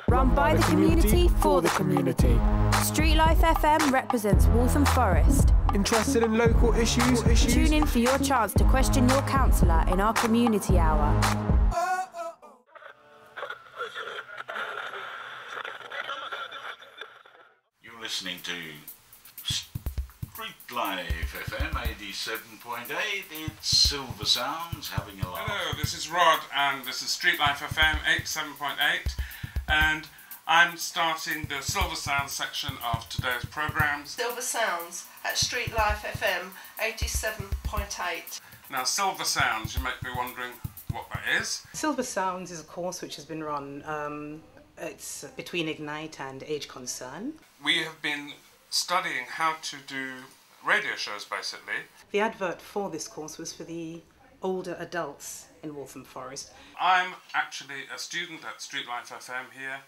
Run by the community, for the community. Streetlife FM represents Waltham Forest. Interested in local issues? Tune in for your chance to question your councillor in our community hour. You're listening to Streetlife FM 87.8. It's Silver Sounds having a laugh. Hello, this is Rod and this is Streetlife FM 87.8 and I'm starting the Silver Sounds section of today's programme. Silver Sounds at Streetlife FM 87.8. Now Silver Sounds, you might be wondering what that is. Silver Sounds is a course which has been run, it's between Ignite and Age Concern. We have been studying how to do radio shows basically. The advert for this course was for the older adults in Waltham Forest. I'm actually a student at Streetlife FM here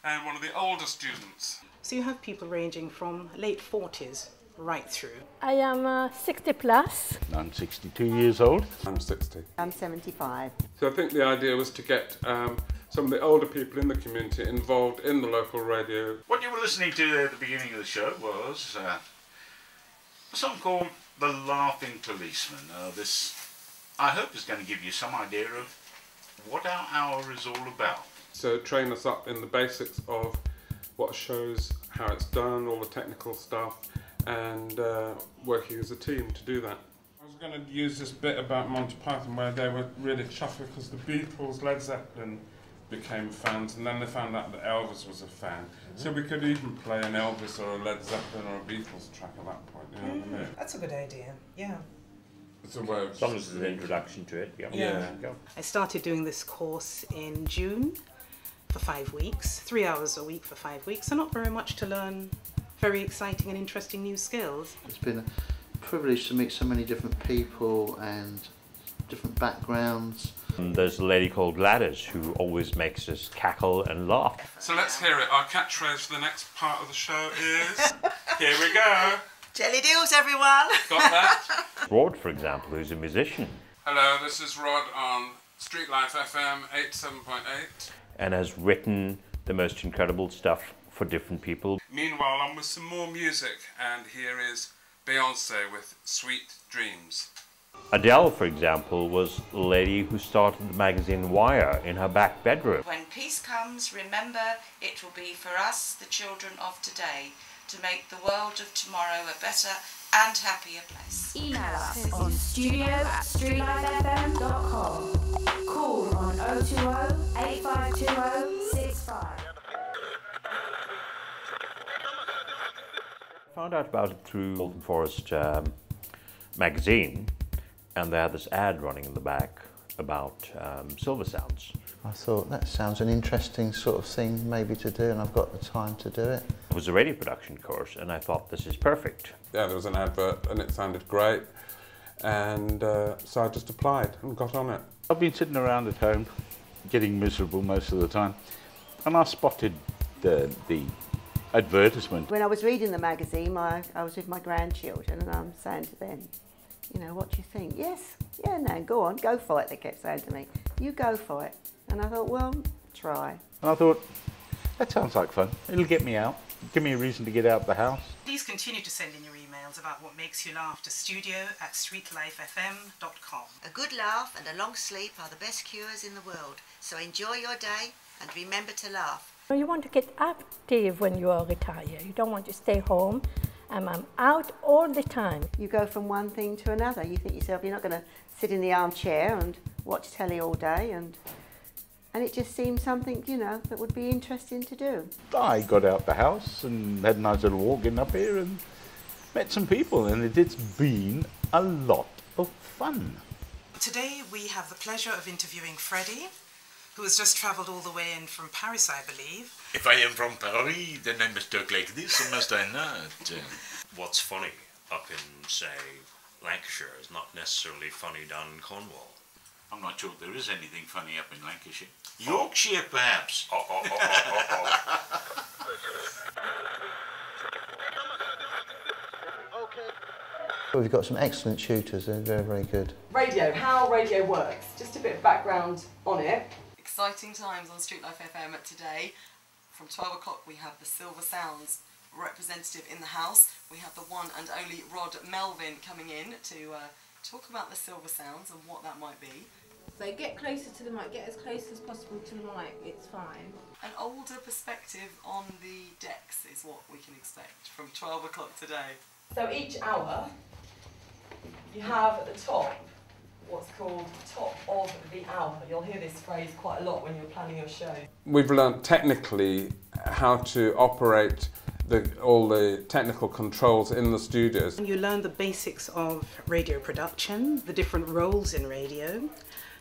and one of the older students. So you have people ranging from late 40s right through. I am 60 plus. I'm 62 years old. I'm 60. I'm 75. So I think the idea was to get some of the older people in the community involved in the local radio. What you were listening to at the beginning of the show was a song called The Laughing Policeman. This, I hope, is going to give you some idea of what our hour is all about. So train us up in the basics of what shows, how it's done, all the technical stuff, and working as a team to do that. I was going to use this bit about Monty Python where they were really chuffed because the Beatles, Led Zeppelin became fans, and then they found out that Elvis was a fan. So we could even play an Elvis or a Led Zeppelin or a Beatles track at that point, you know what I mean? That's a good idea, yeah. It's a way of... As long as there's an introduction to it. Yeah. I started doing this course in June for 5 weeks, 3 hours a week for 5 weeks, so not very much to learn very exciting and interesting new skills. It's been a privilege to meet so many different people and different backgrounds. And there's a lady called Gladys who always makes us cackle and laugh. So let's hear it. Our catchphrase for the next part of the show is... Here we go! Jelly deals, everyone! Got that? Rod, for example, who's a musician. Hello, this is Rod on Streetlife FM 87.8. And has written the most incredible stuff for different people. Meanwhile, I'm with some more music, and here is Beyonce with Sweet Dreams. Adele, for example, was a lady who started the magazine Wire in her back bedroom. When peace comes, remember it will be for us, the children of today, to make the world of tomorrow a better and happier place. Email us on studio@streetlifefm.com. Call on 020 8520 65. I found out about it through Waltham Forest magazine, and they had this ad running in the back about Silver Sounds. I thought that sounds an interesting sort of thing maybe to do, and I've got the time to do it. It was a radio production course, and I thought this is perfect. Yeah, there was an advert and it sounded great, and so I just applied and got on it. I've been sitting around at home getting miserable most of the time, and I spotted the advertisement. When I was reading the magazine, I was with my grandchildren and I'm saying to them, you know, what do you think? Yes, yeah, no, go on, go for it, they kept saying to me. You go for it. And I thought, well, try. And I thought, that sounds like fun. It'll get me out, give me a reason to get out of the house. Please continue to send in your emails about what makes you laugh to studio@streetlifefm.com. A good laugh and a long sleep are the best cures in the world. So enjoy your day and remember to laugh. You want to get active when you are retired. You don't want to stay home. I'm out all the time. You go from one thing to another. You think to yourself, you're not going to sit in the armchair and watch telly all day, and it just seemed something, you know, that would be interesting to do. I got out the house and had a nice little walk in up here and met some people, and it's been a lot of fun. Today we have the pleasure of interviewing Freddie, who has just travelled all the way in from Paris, I believe. If I am from Paris, then I must talk like this, or must I not? What's funny up in, say, Lancashire is not necessarily funny down in Cornwall. I'm not sure there is anything funny up in Lancashire. Yorkshire, perhaps. We've got some excellent tutors, they're very, very good. Radio, how radio works, just a bit of background on it. Exciting times on Streetlife FM today. From 12 o'clock we have the Silver Sounds representative in the house. We have the one and only Rod Melvin coming in to talk about the Silver Sounds and what that might be. So get closer to the mic, get as close as possible to the mic, it's fine. An older perspective on the decks is what we can expect from 12 o'clock today. So each hour you have at the top what's called top of the hour. You'll hear this phrase quite a lot when you're planning your show. We've learned technically how to operate all the technical controls in the studios. You learn the basics of radio production, the different roles in radio,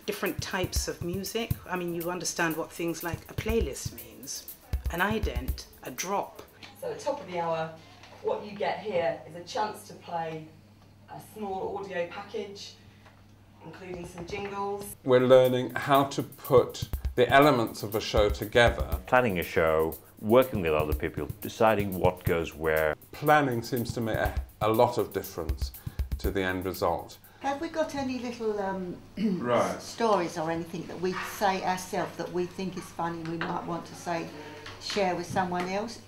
different types of music. I mean, you understand what things like a playlist means, an ident, a drop. So at the top of the hour, what you get here is a chance to play a small audio package, including some jingles. We're learning how to put the elements of a show together. Planning a show, working with other people, deciding what goes where. Planning seems to make a lot of difference to the end result. Have we got any little Right. stories or anything that we say ourselves that we think is funny we might want to say, share with someone else?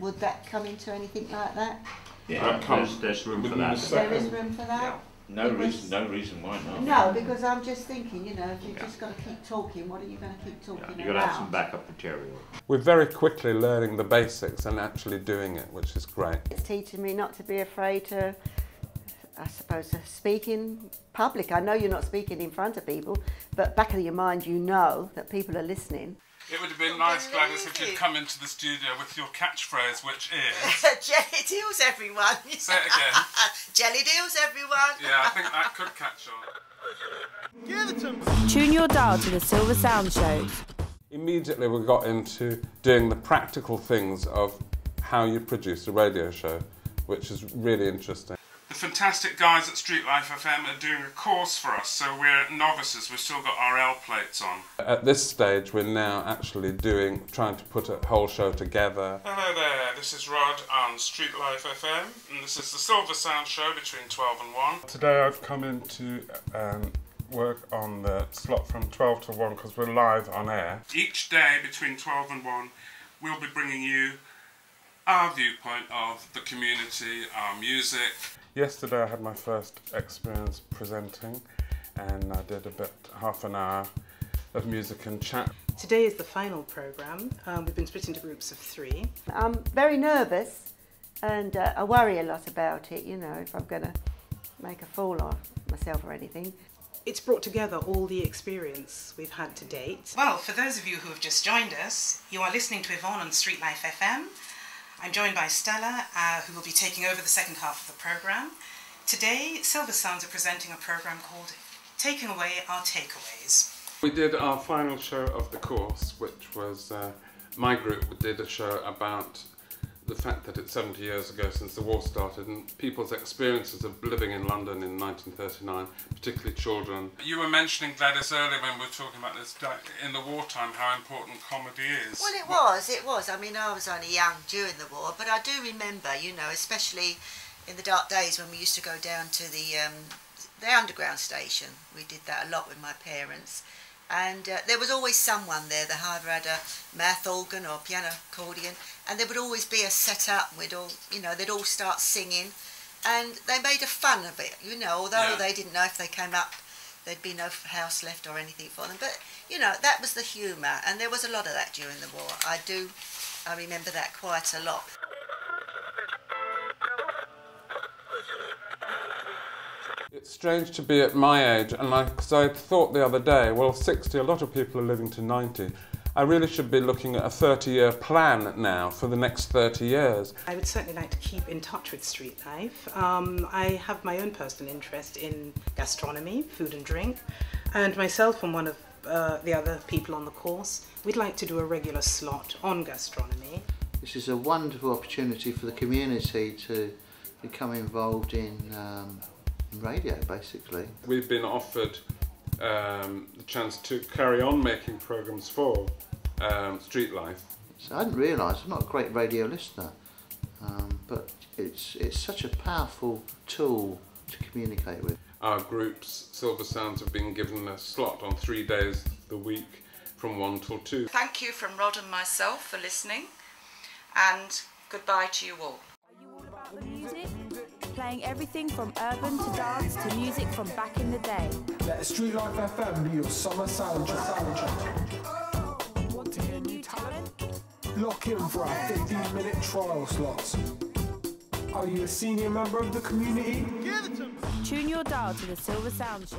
Would that come into anything like that? Yeah, there's room for that. There is room for that? Yeah. No reason why not. No, because I'm just thinking, you know, if you've just got to keep talking, what are you going to keep talking about? You've got to have some backup material. We're very quickly learning the basics and actually doing it, which is great. It's teaching me not to be afraid to, I suppose, to speak in public. I know you're not speaking in front of people, but back of your mind you know that people are listening. It would have been nice, Gladys, if you'd come into the studio with your catchphrase, which is... Jelly deals, everyone. Say it again. Jelly deals, everyone. Yeah, I think that could catch on. Tune your dial to the Silver Sound shows. Immediately we got into doing the practical things of how you produce a radio show, which is really interesting. The fantastic guys at Streetlife FM are doing a course for us, so we're novices, we've still got our L plates on. At this stage we're now actually trying to put a whole show together. Hello there, this is Rod on Streetlife FM, and this is the Silver Sound show between 12 and 1. Today I've come in to work on the slot from 12 to 1 because we're live on air. Each day between 12 and 1 we'll be bringing you our viewpoint of the community, our music. Yesterday I had my first experience presenting and I did half an hour of music and chat. Today is the final programme. We've been split into groups of 3. I'm very nervous and I worry a lot about it, you know, if I'm going to make a fool of myself or anything. It's brought together all the experience we've had to date. Well, for those of you who have just joined us, you are listening to Yvonne on Streetlife FM. I'm joined by Stella, who will be taking over the second half of the programme. Today, Silver Sounds are presenting a programme called Taking Away Our Takeaways. We did our final show of the course, which was my group did a show about the fact that it's 70 years ago since the war started and people's experiences of living in London in 1939, particularly children. You were mentioning, Gladys, earlier when we were talking about this, in the wartime, how important comedy is. Well, it was. I mean, I was only young during the war, but I do remember, you know, especially in the dark days when we used to go down to the underground station. We did that a lot with my parents. And there was always someone there that either had a mouth organ or piano accordion, and there would always be a set-up. We'd all, you know, they'd all start singing, and they made a fun of it, you know. Although they didn't know if they came up, there'd be no house left or anything for them. But you know, that was the humour, and there was a lot of that during the war. I remember that quite a lot. It's strange to be at my age, and because I thought the other day, well, 60, a lot of people are living to 90. I really should be looking at a 30-year plan now for the next 30 years. I would certainly like to keep in touch with Street Life. I have my own personal interest in gastronomy, food and drink, and myself and one of the other people on the course, we'd like to do a regular slot on gastronomy. This is a wonderful opportunity for the community to become involved in radio, basically. We've been offered the chance to carry on making programmes for Street Life. So I hadn't realised, I'm not a great radio listener, but it's such a powerful tool to communicate with. Our groups, Silver Sounds, have been given a slot on 3 days a week from 1 till 2. Thank you from Rod and myself for listening, and goodbye to you all. Are you all about the music? Playing everything from urban to dance to music from back in the day. Let Streetlife FM be your summer soundtrack. Want to hear new talent? Lock in for our 15-minute trial slots. Are you a senior member of the community? Tune your dial to the Silver Sound Show.